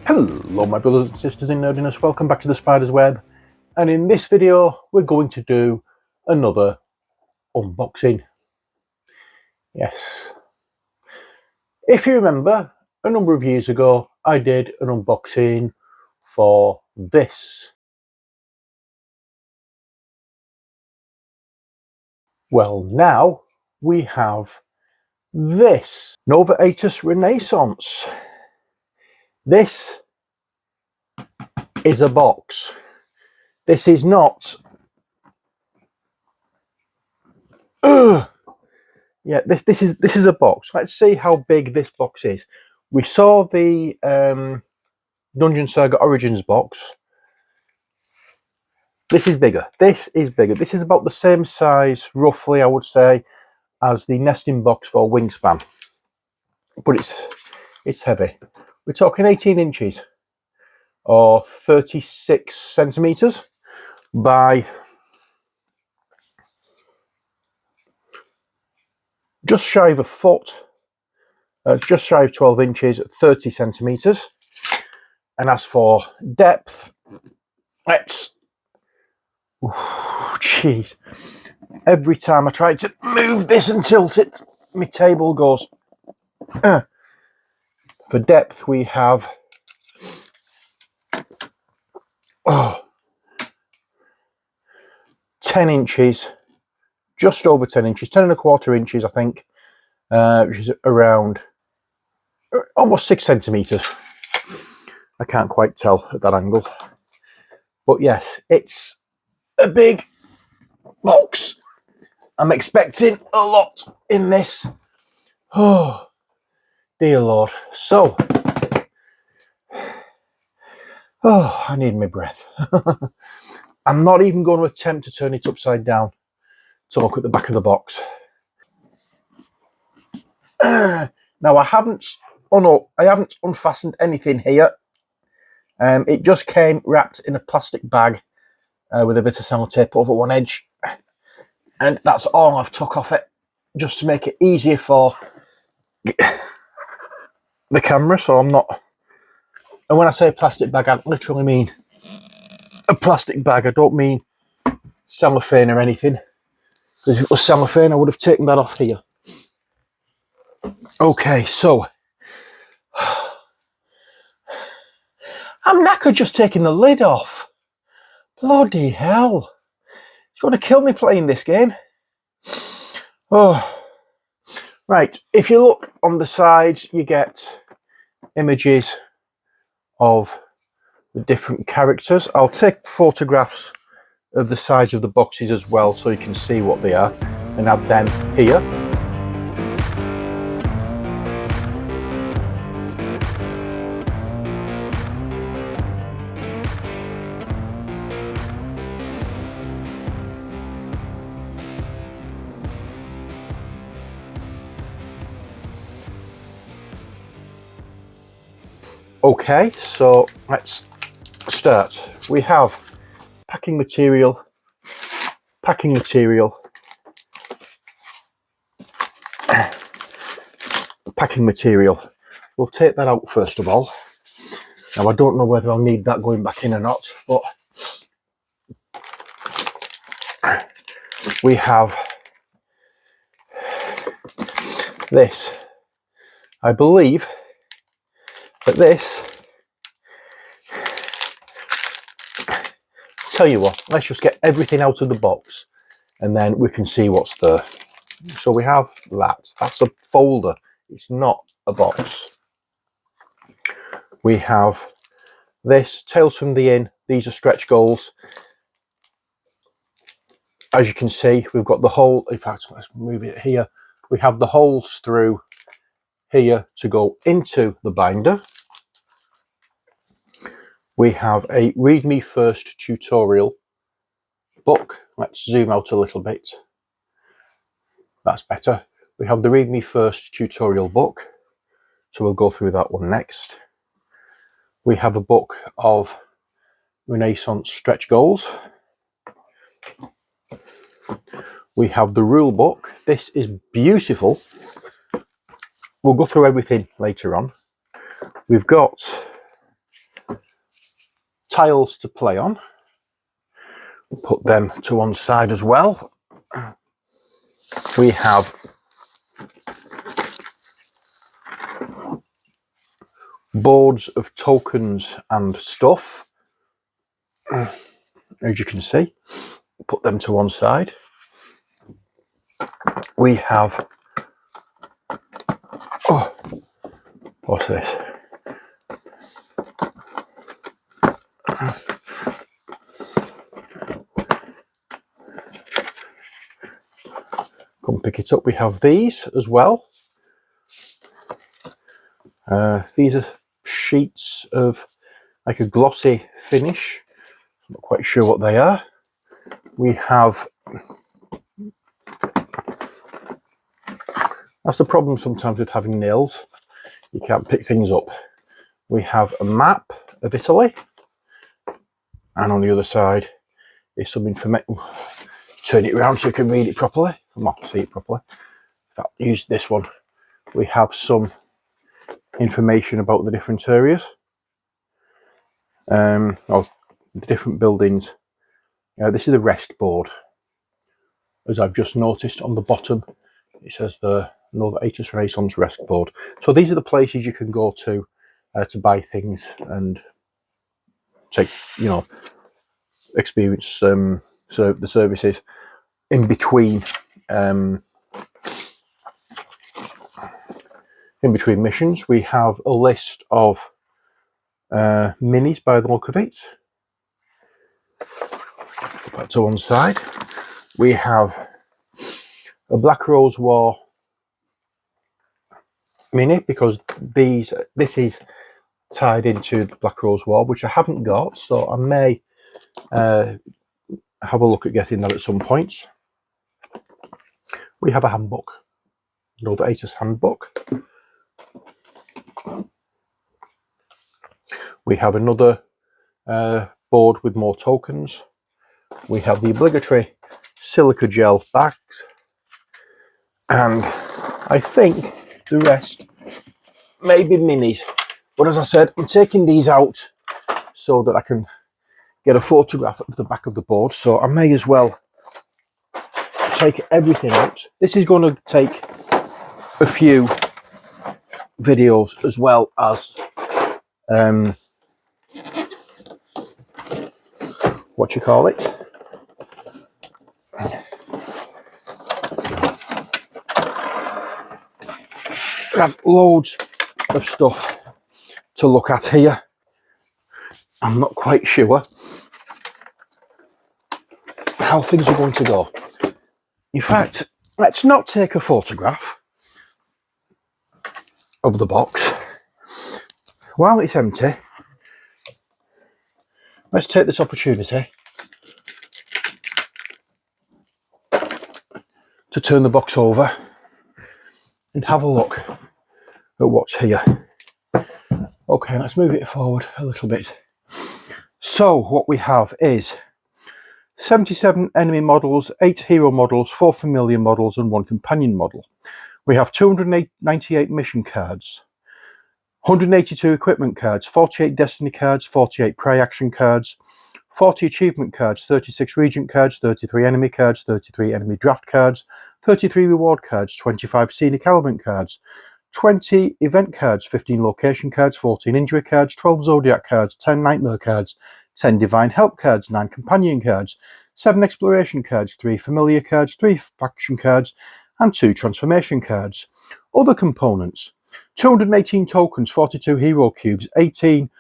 Hello my brothers and sisters in nerdiness, welcome back to the Spider's Web, and in this video we're going to do another unboxing. Yes, if you remember, a number of years ago I did an unboxing for this. Well, now we have this Nova Aetas Renaissance. This is a box. This is not yeah, this is a box. Let's see how big this box is. We saw the Dungeon Saga Origins box. This is bigger. This is bigger. This is about the same size, roughly, I would say, as the nesting box for Wingspan. But it's heavy. We're talking 18 inches or 36 centimeters by just shy of a foot. It's just shy of 12 inches at 30 centimeters. And as for depth, let's... Jeez. Every time I try to move this and tilt it, my table goes. For depth, we have 10 inches, just over 10 inches, 10 and a quarter inches, I think, which is around almost 6 centimeters. I can't quite tell at that angle. But yes, it's a big box. I'm expecting a lot in this. Oh, dear Lord. So, oh, I need my breath. I'm not even going to attempt to turn it upside down to look at the back of the box. Now, I haven't unfastened anything here. It just came wrapped in a plastic bag with a bit of sellotape over one edge. And that's all I've took off it, just to make it easier for the camera, so I'm not... And when I say plastic bag, I literally mean a plastic bag. I don't mean cellophane or anything. Because if it was cellophane, I would have taken that off here. Okay, so... I'm knackered just taking the lid off. Bloody hell. It's going to kill me playing this game. Oh. Right, if you look on the sides, you get images of the different characters. I'll take photographs of the sides of the boxes as well, so you can see what they are, and add them here. Okay, so let's start. We have packing material. We'll take that out first of all. Now, I don't know whether I'll need that going back in or not, but we have this. I believe that this... Tell you what, let's just get everything out of the box and then we can see what's there. So we have that. That's a folder. It's not a box. We have this, Tales from the Inn. These are stretch goals. As you can see, we've got the hole. In fact, let's move it here. We have the holes through here to go into the binder. We have a Read Me First tutorial book. Let's zoom out a little bit. That's better. We have the Read Me First tutorial book. So we'll go through that one next. We have a book of Renaissance stretch goals. We have the rule book. This is beautiful. We'll go through everything later on. We've got tiles to play on. We'll put them to one side as well. We have boards of tokens and stuff, as you can see. Put them to one side. We have, oh, what's this? Come pick it up. We have these as well. These are sheets of like a glossy finish. I'm not quite sure what they are. We have, that's the problem sometimes with having nails. You can't pick things up. We have a map of Italy. And on the other side is some information. Turn it around so you can read it properly. Come on, see it properly. If I use this one, we have some information about the different areas. Or the different buildings. This is the rest board. As I've just noticed on the bottom, it says the Nova Aetas Renaissance rest board. So these are the places you can go to buy things and take, you know, experience so the services in between missions. We have a list of minis by the look of it. Put that to one side. We have a Black Rose War mini, because this is tied into the Black Rose War, which I haven't got, so I may have a look at getting that at some point. We have a handbook, Nova Aetas handbook. We have another board with more tokens. We have the obligatory silica gel bags, and I think the rest may be minis. But as I said, I'm taking these out so that I can get a photograph of the back of the board, so I may as well take everything out. This is going to take a few videos as well as what you call it, I have loads of stuff to look at here. I'm not quite sure how things are going to go. In fact, let's not take a photograph of the box while it's empty. Let's take this opportunity to turn the box over and have a look at what's here. Okay, let's move it forward a little bit. So what we have is 77 enemy models, 8 hero models, 4 familiar models and 1 companion model. We have 298 mission cards, 182 equipment cards, 48 destiny cards, 48 prey action cards, 40 achievement cards, 36 regent cards, 33 enemy cards, 33 enemy draft cards, 33 reward cards, 25 scenic element cards, 20 event cards, 15 location cards, 14 injury cards, 12 zodiac cards, 10 nightmare cards, 10 divine help cards, 9 companion cards, 7 exploration cards, 3 familiar cards, 3 faction cards and 2 transformation cards. Other components: 218 tokens, 42 hero cubes, 18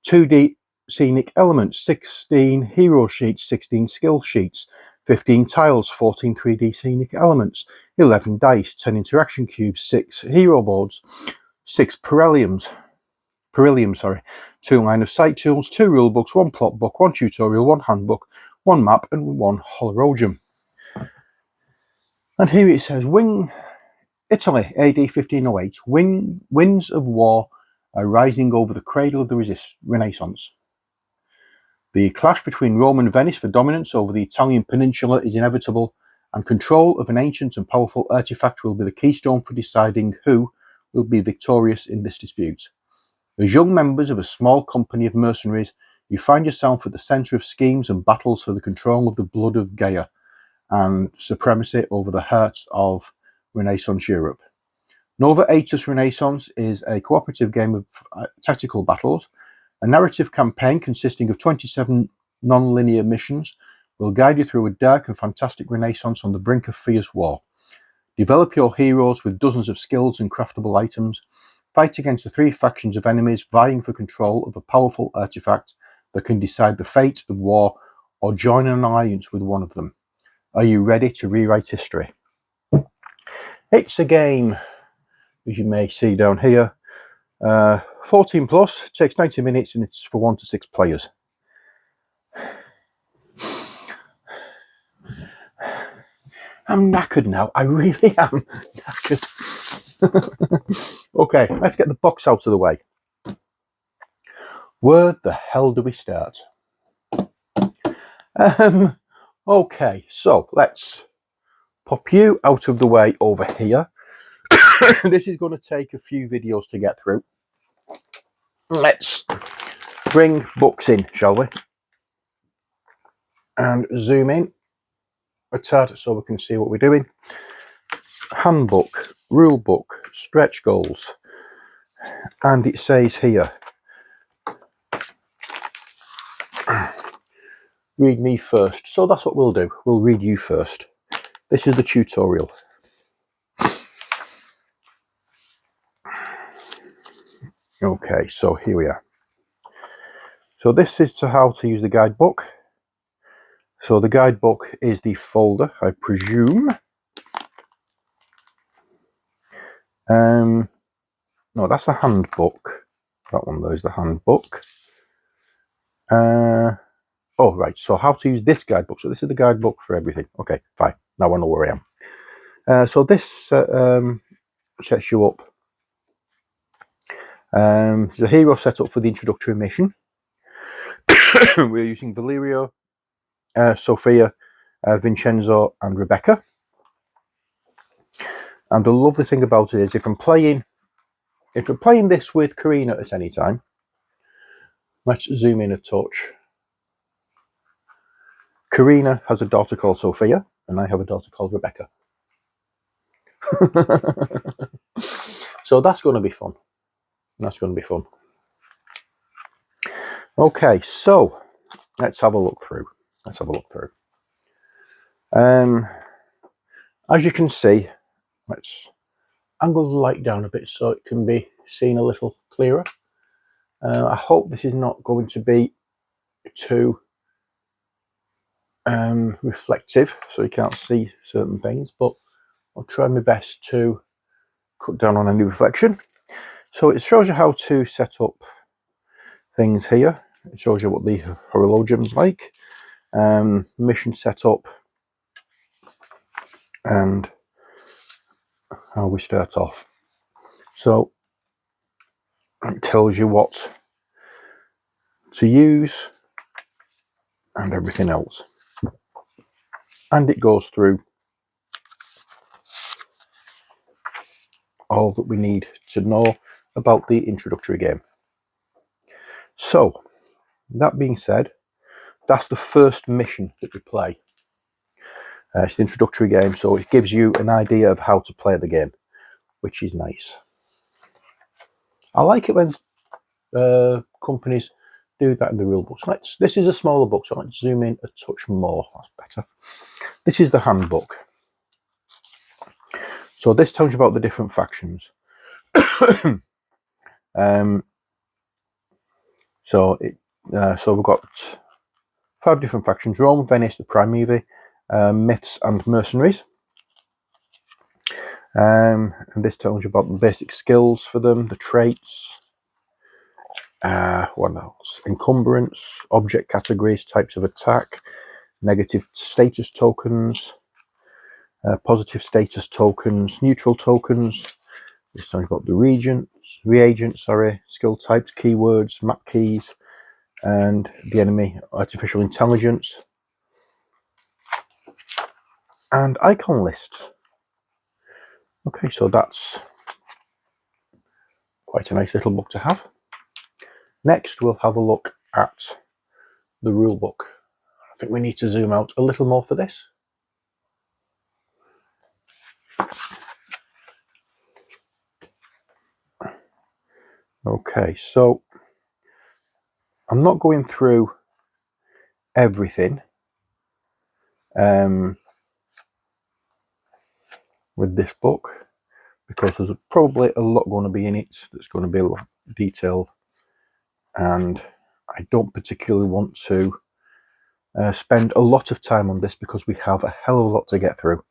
2D scenic elements, 16 hero sheets, 16 skill sheets, 15 tiles, 14 3D scenic elements, 11 dice, 10 interaction cubes, 6 hero boards, 6 Perilliums, 2 line of sight tools, 2 rule books, 1 plot book, 1 tutorial, 1 handbook, 1 map and 1 holorogium. And here it says, Italy, AD 1508, winds of war are rising over the cradle of the Renaissance. The clash between Rome and Venice for dominance over the Italian peninsula is inevitable, and control of an ancient and powerful artifact will be the keystone for deciding who will be victorious in this dispute. As young members of a small company of mercenaries, You find yourself at the centre of schemes and battles for the control of the blood of Gaia and supremacy over the hearts of Renaissance Europe. Nova Aetas Renaissance is a cooperative game of tactical battles. A narrative campaign consisting of 27 non-linear missions will guide you through a dark and fantastic Renaissance on the brink of fierce war. Develop your heroes with dozens of skills and craftable items. Fight against the 3 factions of enemies vying for control of a powerful artifact that can decide the fate of war, or join an alliance with one of them. Are you ready to rewrite history? It's a game, as you may see down here, 14 plus, takes 90 minutes, and it's for 1 to 6 players. I'm knackered now. I really am knackered. Okay, let's get the box out of the way. Where the hell do we start? Okay, so let's pop you out of the way over here. This is going to take a few videos to get through. Let's bring books in, shall we? And zoom in a tad so we can see what we're doing. Handbook, rule book, stretch goals. And it says here, read me first. So that's what we'll do. We'll read you first. This is the tutorial. Okay, so here we are. So this is to how to use the guidebook. So the guidebook is the folder, I presume. No, that's the handbook. That one there is the handbook. Oh, right. So how to use this guidebook. So this is the guidebook for everything. Okay, fine. Now I know where I am. So this sets you up. There's a hero set up for the introductory mission. We're using Valerio, Sophia, Vincenzo, and Rebecca. And the lovely thing about it is, if I'm playing this with Karina at any time, let's zoom in a touch. Karina has a daughter called Sophia, and I have a daughter called Rebecca. So that's going to be fun. That's going to be fun. Okay, so let's have a look through. As you can see, let's angle the light down a bit so it can be seen a little clearer. I hope this is not going to be too reflective so you can't see certain things, but I'll try my best to cut down on any reflection. So it shows you how to set up things here. It shows you what the horologium's like, mission setup, and how we start off. So it tells you what to use and everything else. And it goes through all that we need to know about the introductory game. So, that being said, that's the first mission that we play. It's the introductory game, so it gives you an idea of how to play the game, which is nice. I like it when companies do that in the rule books. This is a smaller book, so let's zoom in a touch more. That's better. This is the handbook. So this tells you about the different factions. So we've got 5 different factions: Rome, Venice, the Primeval, Myths, and Mercenaries. And this tells you about the basic skills for them, the traits. What else? Encumbrance, object categories, types of attack, negative status tokens, positive status tokens, neutral tokens. This tells you about the reagents, skill types, keywords, map keys, and the enemy artificial intelligence, and icon lists. Okay, so that's quite a nice little book to have. Next, we'll have a look at the rule book. I think we need to zoom out a little more for this. Okay, so I'm not going through everything with this book, because there's probably a lot going to be in it that's going to be a lot detailed, and I don't particularly want to spend a lot of time on this because we have a hell of a lot to get through.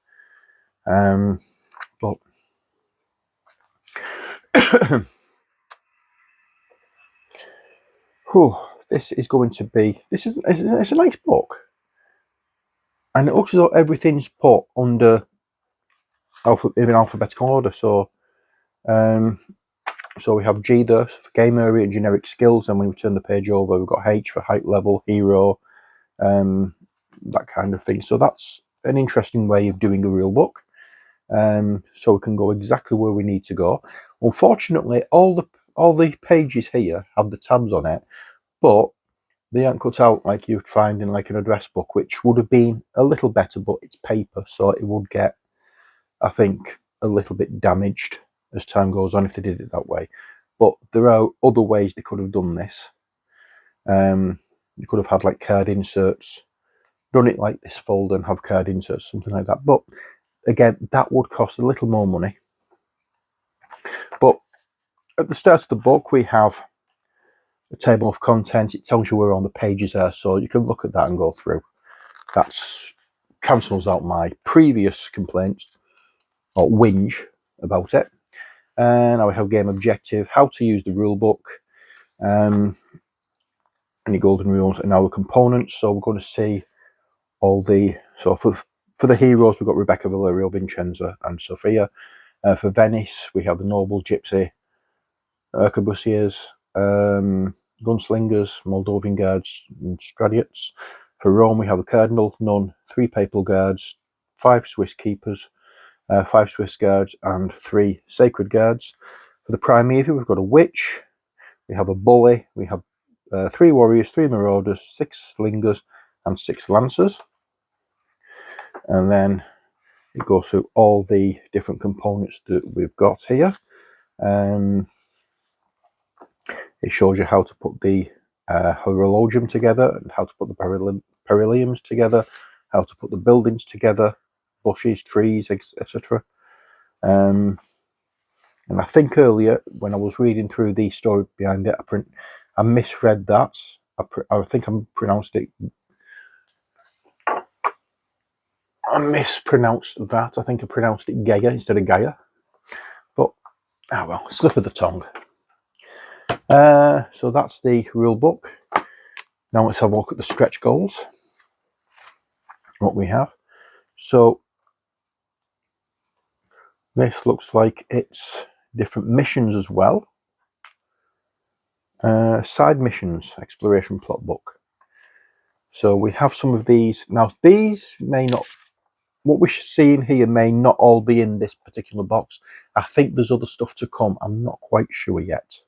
But this is going to be, it's a nice book, and it looks as though everything's put under in alphabetical order. So so we have G there for game area, generic skills, and when we turn the page over, we've got H for height level, hero, that kind of thing. So that's an interesting way of doing a real book. So we can go exactly where we need to go. Unfortunately, all the pages here have the tabs on it, but they aren't cut out like you'd find in like an address book, which would have been a little better, but it's paper, so it would get, I think, a little bit damaged as time goes on if they did it that way. But there are other ways they could have done this. You could have had like card inserts, done it like this folder and have card inserts, something like that. But again, that would cost a little more money. But at the start of the book, we have a table of contents. It tells you where all the pages are, so you can look at that and go through. That cancels out my previous complaints or whinge about it. And now we have game objective, how to use the rule book, any golden rules, and now the components. So we're going to see all the, so for the heroes, we've got Rebecca, Valerio, Vincenza, and Sophia. For Venice, we have the noble, gypsy, arquebusiers, gunslingers, Moldovan guards, and stradiots. For Rome, we have a cardinal, nun, 3 papal guards, 5 Swiss keepers, 5 Swiss guards, and 3 sacred guards. For the Primevia, we've got a witch, we have a bully, we have 3 warriors, 3 marauders, 6 slingers, and 6 lancers. And then it goes through all the different components that we've got here. It shows you how to put the horologium together, and how to put the perilyums together, how to put the buildings together, bushes, trees, etc. And I think earlier when I was reading through the story behind it, I misread that. I think I mispronounced that. I think I pronounced it Gaia instead of Gaia. But, oh well, slip of the tongue. So that's the rule book. Now let's have a look at the stretch goals. What we have. So this looks like it's different missions as well. Side missions, exploration plot book. So we have some of these. Now these may not, what we're seeing here may not all be in this particular box. I think there's other stuff to come. I'm not quite sure yet.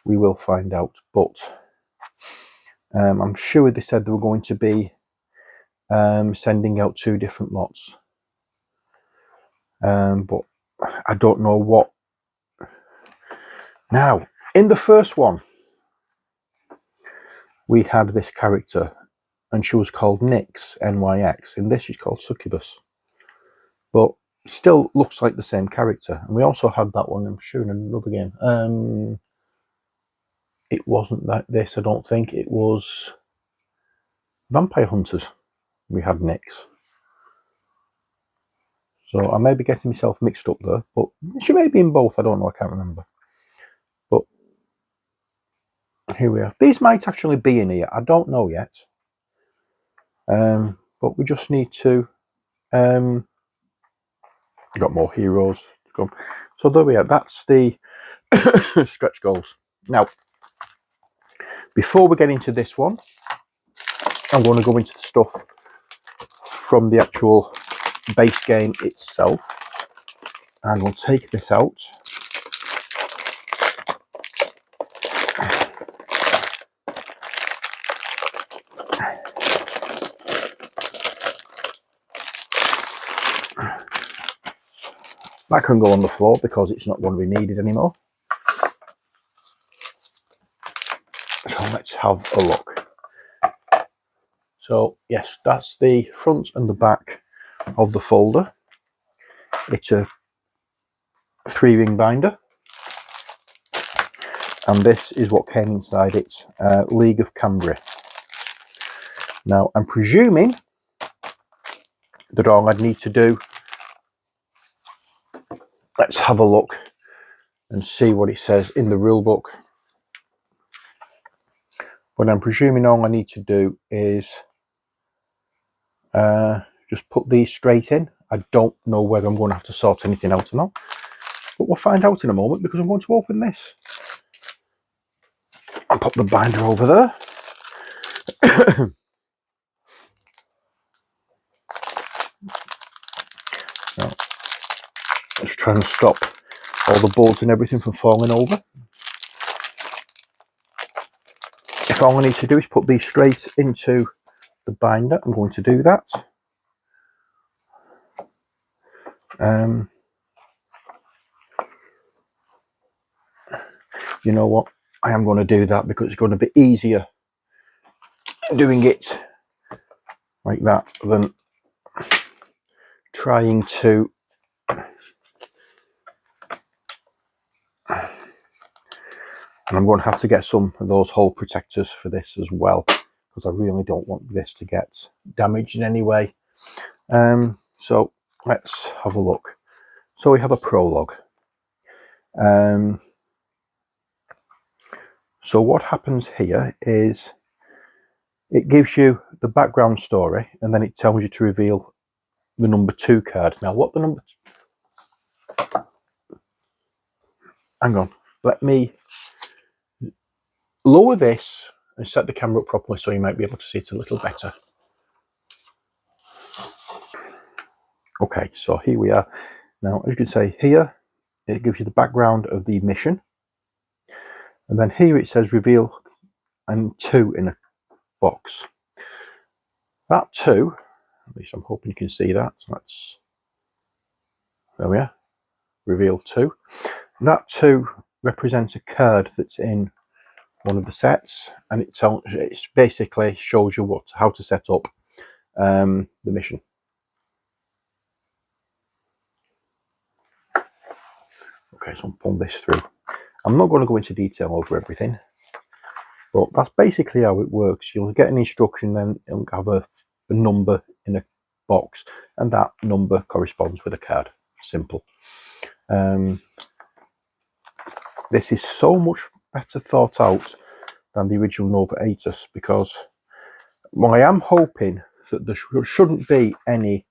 We will find out. But I'm sure they said they were going to be sending out 2 different lots. But I don't know what. Now, in the first one, we had this character, and she was called Nyx, N-Y-X. In this, she's called Succubus. But still looks like the same character. And we also had that one, I'm sure, in another game. It wasn't like this, I don't think. It was Vampire Hunters. We had Nyx. So I may be getting myself mixed up there, but she may be in both. I don't know. I can't remember. But here we are. These might actually be in here. I don't know yet. But we just need to. Got more heroes to come. So there we are. That's the stretch goals. Now, before we get into this one, I'm going to go into the stuff from the actual base game itself, and we'll take this out. That can go on the floor because it's not going to be needed anymore. So let's have a look. So yes, that's the front and the back of the folder. It's a 3-ring binder. And this is what came inside it, League of Cambria. Now, I'm presuming that all I'd need to do, let's have a look and see what it says in the rule book. But I'm presuming all I need to do is just put these straight in. I don't know whether I'm going to have to sort anything out or not, but we'll find out in a moment because I'm going to open this. I'll pop the binder over there. Now, let's try and stop all the boards and everything from falling over. If all I need to do is put these straight into the binder, I'm going to do that. You know what? I am going to do that because it's going to be easier doing it like that than trying to and I'm going to have to get some of those hole protectors for this as well because I really don't want this to get damaged in any way. So let's have a look. So we have a prologue. So what happens here is it gives you the background story and then it tells you to reveal the number 2 card. Now what the number... Hang on, let me lower this and set the camera up properly so you might be able to see it a little better. Okay, so here we are. Now, as you can see here, it gives you the background of the mission. And then here it says reveal and 2 in a box. That 2, at least I'm hoping you can see that. So that's, there we are, reveal 2. That 2 represents a card that's in one of the sets, and it basically shows you how to set up the mission. Okay, so I'll pull this through. I'm not going to go into detail over everything, but that's basically how it works. You'll get an instruction, then it'll have a number in a box, and that number corresponds with a card. Simple. This is so much better thought out than the original Nova Aetas because well, I am hoping that there shouldn't be any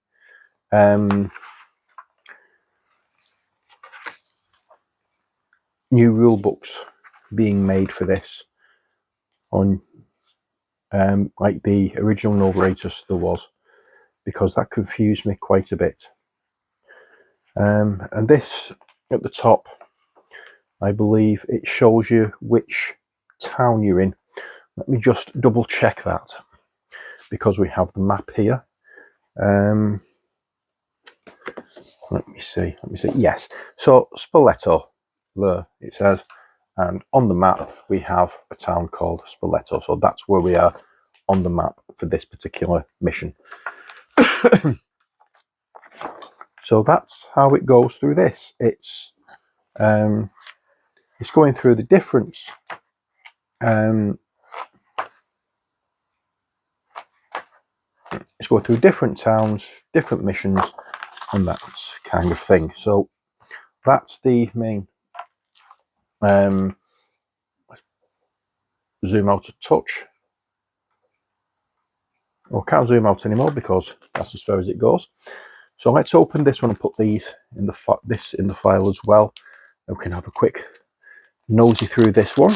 new rule books being made for this on like the original Nova Aetas there was, because that confused me quite a bit. And this at the top, I believe it shows you which town you're in. Let me just double check that because we have the map here. Let me see. Yes, so Spoleto, there it says, and on the map we have a town called Spoleto, so that's where we are on the map for this particular mission. So that's how it goes through this. It's going through the difference. It's going through different towns, different missions, and that kind of thing. So that's the main. Let's zoom out a touch. Well, I can't zoom out anymore because that's as far as it goes. So let's open this one and put these in the file as well. And we can have a quick nosy through this one.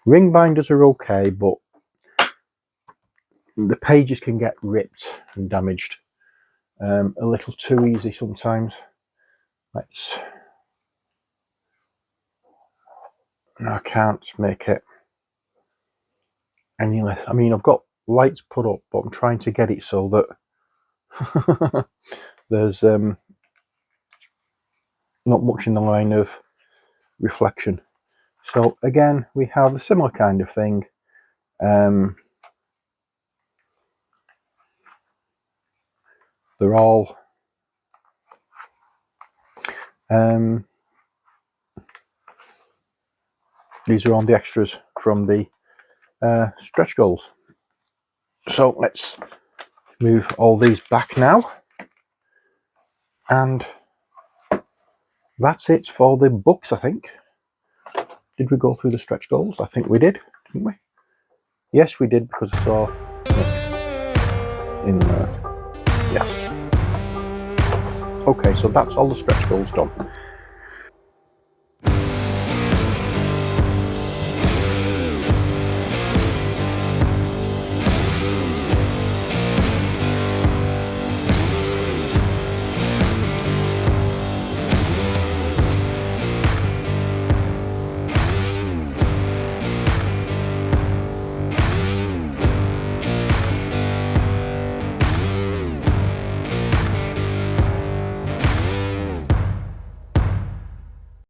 Ring binders are okay, but the pages can get ripped and damaged a little too easy sometimes. Let's I can't make it any less. I mean, I've got lights put up, but I'm trying to get it so that there's not much in the line of reflection. So again, we have a similar kind of thing. They're all these are on the extras from the stretch goals. So let's move all these back now, and that's it for the books, I think. Did we go through the stretch goals? I think we did, didn't we? Yes, we did, because I saw Nick's in there. Yes. Okay, so that's all the stretch goals done.